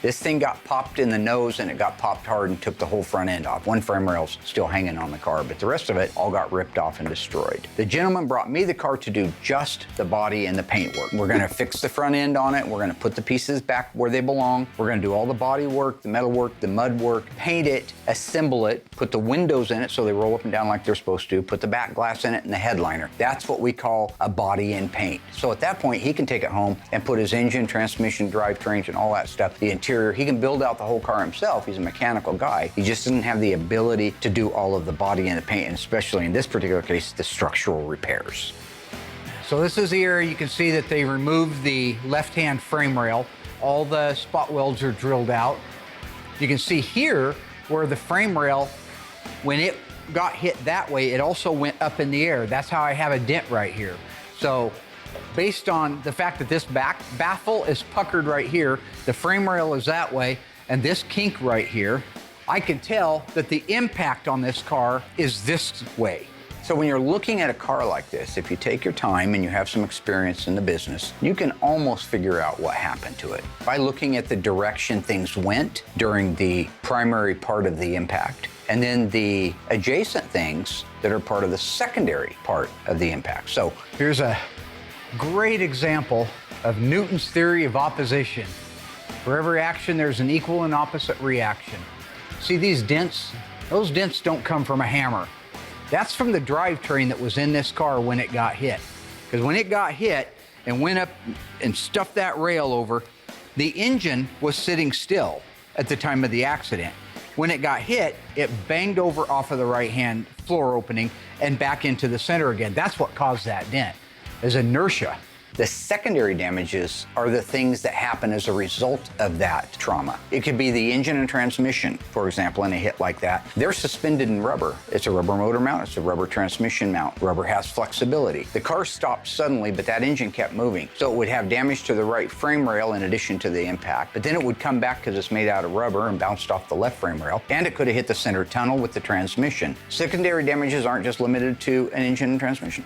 This thing got popped in the nose and it got popped hard and took the whole front end off. One frame rail's still hanging on the car, but the rest of it all got ripped off and destroyed. The gentleman brought me the car to do just the body and the paint work. We're gonna fix the front end on it. We're gonna put the pieces back where they belong. We're gonna do all the body work, the metal work, the mud work, paint it, assemble it, put the windows in it so they roll up and down like they're supposed to, put the back glass in it and the headliner. That's what we call a body and paint. So at that point, he can take it home and put his engine, transmission, drivetrains, and all that stuff, the interior. He can build out the whole car himself. He's a mechanical guy. He just doesn't have the ability to do all of the body and the paint, and especially in this particular case, the structural repairs. So this is the area you can see that they removed the left-hand frame rail. All the spot welds are drilled out. You can see here where the frame rail, when it got hit that way, it also went up in the air. That's how I have a dent right here. So based on the fact that this back baffle is puckered right here, the frame rail is that way, and this kink right here, I can tell that the impact on this car is this way. So when you're looking at a car like this, if you take your time and you have some experience in the business, you can almost figure out what happened to it by looking at the direction things went during the primary part of the impact, and then the adjacent things that are part of the secondary part of the impact. So here's a great example of Newton's theory of opposition. For every action, there's an equal and opposite reaction. See these dents? Those dents don't come from a hammer. That's from the drivetrain that was in this car when it got hit. Because when it got hit and went up and stuffed that rail over, the engine was sitting still at the time of the accident. When it got hit, it banged over off of the right-hand floor opening and back into the center again. That's what caused that dent, is inertia. The secondary damages are the things that happen as a result of that trauma. It could be the engine and transmission, for example, in a hit like that. They're suspended in rubber. It's a rubber motor mount, it's a rubber transmission mount. Rubber has flexibility. The car stopped suddenly, but that engine kept moving. So it would have damage to the right frame rail in addition to the impact, but then it would come back because it's made out of rubber and bounced off the left frame rail, and it could have hit the center tunnel with the transmission. Secondary damages aren't just limited to an engine and transmission.